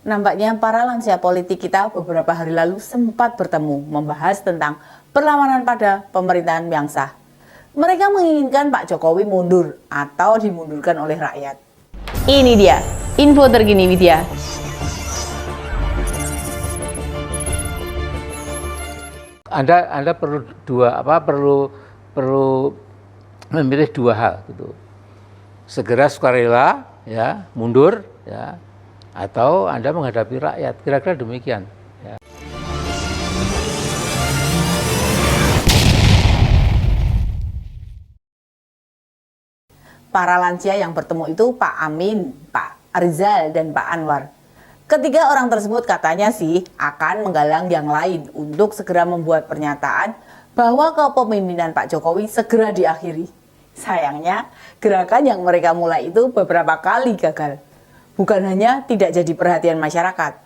Nampaknya para lansia politik kita beberapa hari lalu sempat bertemu membahas tentang perlawanan pada pemerintahan yang sah. Mereka menginginkan Pak Jokowi mundur atau dimundurkan oleh rakyat. Ini dia, info terkini Widya. Anda perlu memilih dua hal gitu. Segera sukarela ya, mundur ya, atau Anda menghadapi rakyat. Kira-kira demikian ya. Para lansia yang bertemu itu Pak Amin, Pak Rizal, dan Pak Anwar. Ketiga orang tersebut katanya sih akan menggalang yang lain untuk segera membuat pernyataan bahwa kepemimpinan Pak Jokowi segera diakhiri. Sayangnya, gerakan yang mereka mulai itu beberapa kali gagal. Bukan hanya tidak jadi perhatian masyarakat,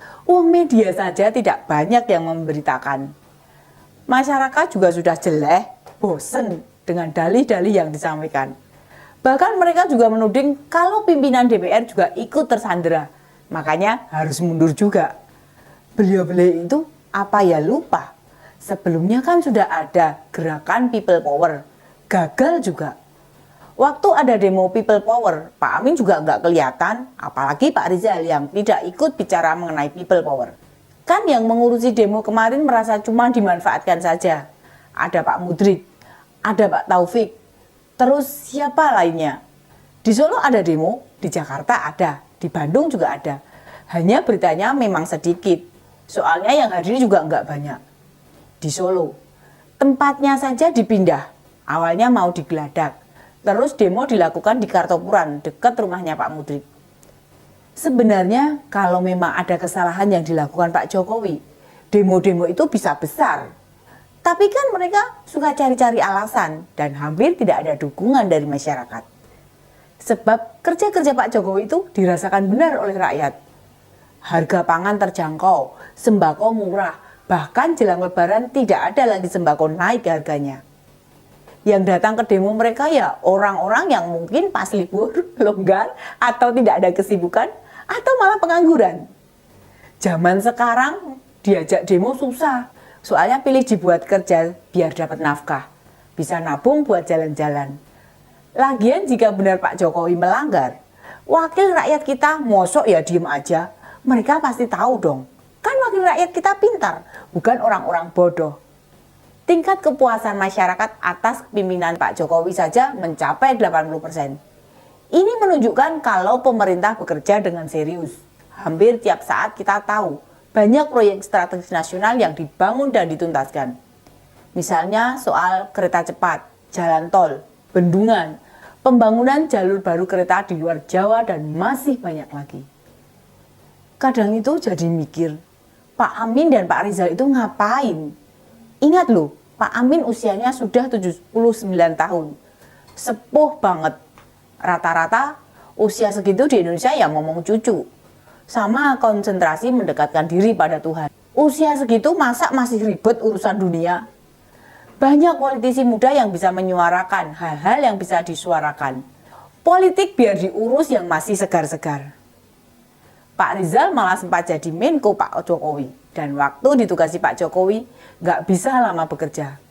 media saja tidak banyak yang memberitakan. Masyarakat juga sudah jelek, bosen dengan dalih-dalih yang disampaikan. Bahkan mereka juga menuding kalau pimpinan DPR juga ikut tersandera. Makanya harus mundur juga. Beliau-beliau itu apa ya lupa? Sebelumnya kan sudah ada gerakan People Power. Gagal juga. Waktu ada demo People Power, Pak Amin juga nggak kelihatan. Apalagi Pak Rizal yang tidak ikut bicara mengenai People Power. Kan yang mengurusi demo kemarin merasa cuma dimanfaatkan saja. Ada Pak Mudrik, ada Pak Taufik. Terus siapa lainnya? Di Solo ada demo, di Jakarta ada, di Bandung juga ada. Hanya beritanya memang sedikit. Soalnya yang hadir juga nggak banyak. Di Solo, tempatnya saja dipindah. Awalnya mau digeladak. Terus demo dilakukan di Kartopuran, dekat rumahnya Pak Mudrik. Sebenarnya kalau memang ada kesalahan yang dilakukan Pak Jokowi, demo-demo itu bisa besar. Tapi kan mereka suka cari-cari alasan dan hampir tidak ada dukungan dari masyarakat. Sebab kerja-kerja Pak Jokowi itu dirasakan benar oleh rakyat. Harga pangan terjangkau, sembako murah, bahkan jelang lebaran tidak ada lagi sembako naik harganya. Yang datang ke demo mereka ya orang-orang yang mungkin pas libur, longgar, atau tidak ada kesibukan, atau malah pengangguran. Zaman sekarang diajak demo susah. Soalnya pilih dibuat kerja biar dapat nafkah. Bisa nabung buat jalan-jalan. Lagian jika benar Pak Jokowi melanggar, wakil rakyat kita mosok ya diem aja. Mereka pasti tahu dong. Kan wakil rakyat kita pintar, bukan orang-orang bodoh. Tingkat kepuasan masyarakat atas kepemimpinan Pak Jokowi saja mencapai 80%. Ini menunjukkan kalau pemerintah bekerja dengan serius. Hampir tiap saat kita tahu banyak proyek strategis nasional yang dibangun dan dituntaskan. Misalnya soal kereta cepat, jalan tol, bendungan, pembangunan jalur baru kereta di luar Jawa, dan masih banyak lagi. Kadang itu jadi mikir, Pak Amin dan Pak Rizal itu ngapain? Ingat loh, Pak Amin usianya sudah 79 tahun. Sepuh banget. Rata-rata usia segitu di Indonesia ya ngomong cucu. Sama konsentrasi mendekatkan diri pada Tuhan. Usia segitu masa masih ribet urusan dunia? Banyak politisi muda yang bisa menyuarakan hal-hal yang bisa disuarakan. Politik biar diurus yang masih segar-segar. Pak Rizal malah sempat jadi Menko Pak Jokowi. Dan waktu ditugasi Pak Jokowi, nggak bisa lama bekerja.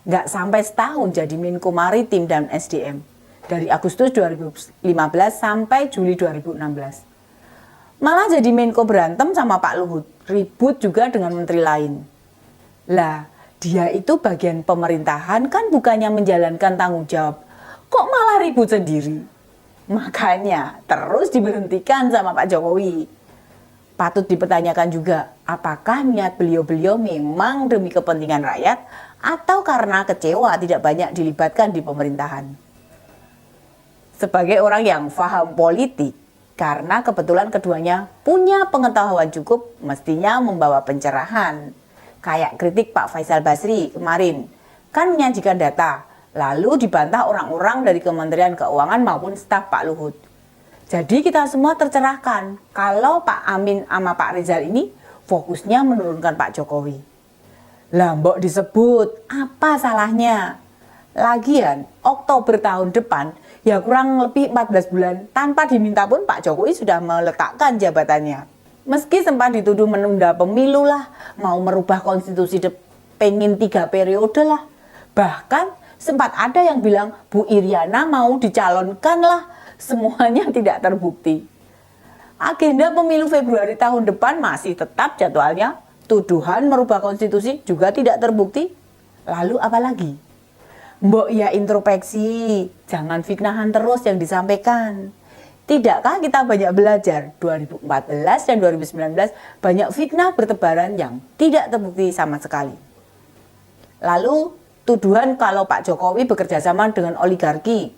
Nggak sampai setahun jadi Menko Maritim dan SDM. Dari Agustus 2015 sampai Juli 2016. Malah jadi Menko berantem sama Pak Luhut, ribut juga dengan menteri lain. Lah, dia itu bagian pemerintahan kan bukannya menjalankan tanggung jawab. Kok malah ribut sendiri? Makanya terus diberhentikan sama Pak Jokowi. Patut dipertanyakan juga, apakah niat beliau-beliau memang demi kepentingan rakyat atau karena kecewa tidak banyak dilibatkan di pemerintahan? Sebagai orang yang paham politik, karena kebetulan keduanya punya pengetahuan cukup, mestinya membawa pencerahan. Kayak kritik Pak Faisal Basri kemarin, kan menyajikan data, lalu dibantah orang-orang dari Kementerian Keuangan maupun staf Pak Luhut. Jadi kita semua tercerahkan kalau Pak Amin sama Pak Rizal ini fokusnya menurunkan Pak Jokowi. Lah mbok disebut, apa salahnya? Lagian Oktober tahun depan ya kurang lebih 14 bulan tanpa diminta pun Pak Jokowi sudah meletakkan jabatannya. Meski sempat dituduh menunda pemilu lah, mau merubah konstitusi pengen 3 periode lah. Bahkan sempat ada yang bilang Bu Iriana mau dicalonkan lah. Semuanya tidak terbukti. Agenda pemilu Februari tahun depan masih tetap jadwalnya. Tuduhan merubah konstitusi juga tidak terbukti. Lalu apa lagi? Mbok ya introspeksi, jangan fitnahan terus yang disampaikan. Tidakkah kita banyak belajar 2014 dan 2019 banyak fitnah bertebaran yang tidak terbukti sama sekali. Lalu tuduhan kalau Pak Jokowi bekerja sama dengan oligarki.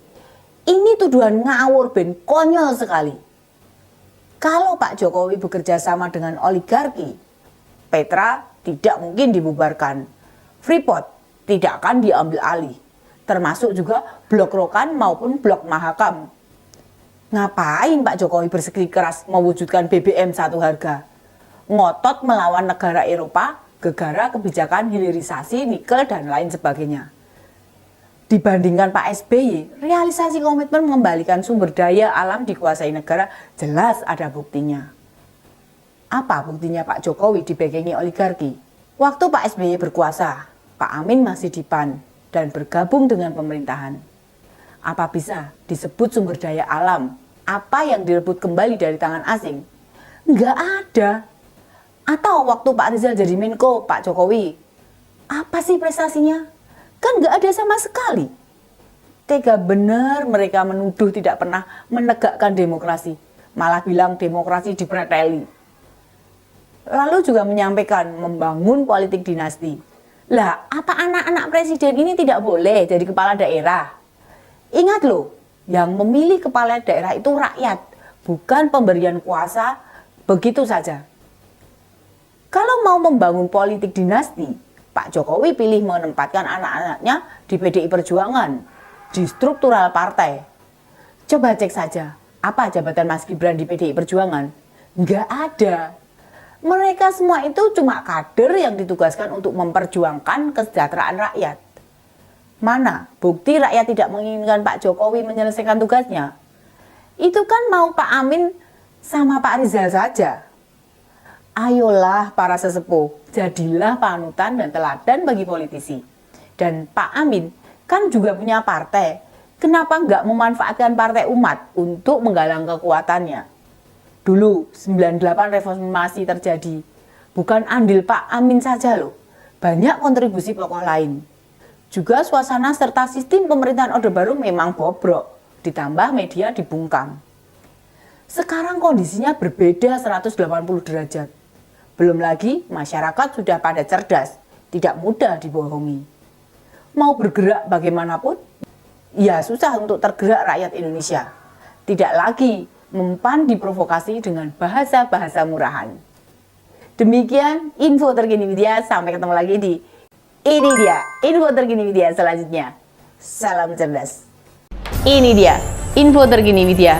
Ini tuduhan ngawur ben konyol sekali. Kalau Pak Jokowi bekerja sama dengan oligarki, Petra tidak mungkin dibubarkan. Freeport tidak akan diambil alih. Termasuk juga Blok Rokan maupun Blok Mahakam. Ngapain Pak Jokowi bersikeras mewujudkan BBM satu harga? Ngotot melawan negara Eropa, gegara kebijakan hilirisasi nikel dan lain sebagainya. Dibandingkan Pak SBY, realisasi komitmen mengembalikan sumber daya alam dikuasai negara jelas ada buktinya. Apa buktinya Pak Jokowi dibekengi oligarki? Waktu Pak SBY berkuasa, Pak Amin masih di PAN dan bergabung dengan pemerintahan. Apa bisa disebut sumber daya alam? Apa yang direbut kembali dari tangan asing? Nggak ada. Atau waktu Pak Rizal jadi Menko, Pak Jokowi, apa sih prestasinya? Kan nggak ada sama sekali. Tega benar mereka menuduh tidak pernah menegakkan demokrasi. Malah bilang demokrasi dipreteli. Lalu juga menyampaikan membangun politik dinasti. Lah, apa anak-anak presiden ini tidak boleh jadi kepala daerah? Ingat loh, yang memilih kepala daerah itu rakyat, bukan pemberian kuasa begitu saja. Kalau mau membangun politik dinasti, Pak Jokowi pilih menempatkan anak-anaknya di PDI Perjuangan, di struktural partai. Coba cek saja, apa jabatan Mas Gibran di PDI Perjuangan? Nggak ada. Mereka semua itu cuma kader yang ditugaskan untuk memperjuangkan kesejahteraan rakyat. Mana bukti rakyat tidak menginginkan Pak Jokowi menyelesaikan tugasnya? Itu kan mau Pak Amin sama Pak Rizal saja. Ayolah para sesepuh, jadilah panutan dan teladan bagi politisi. Dan Pak Amin kan juga punya partai. Kenapa nggak memanfaatkan partai umat untuk menggalang kekuatannya? Dulu 98 reformasi terjadi. Bukan andil Pak Amin saja loh. Banyak kontribusi pokok lain. Juga suasana serta sistem pemerintahan Orde Baru memang bobrok. Ditambah media dibungkam. Sekarang kondisinya berbeda 180 derajat. Belum lagi masyarakat sudah pada cerdas. Tidak mudah dibohongi. Mau bergerak bagaimanapun, ya susah untuk tergerak rakyat Indonesia. Tidak lagi mempan diprovokasi dengan bahasa-bahasa murahan. Demikian info terkini media, sampai ketemu lagi di ini dia info terkini media selanjutnya. Salam cerdas. Ini dia info terkini media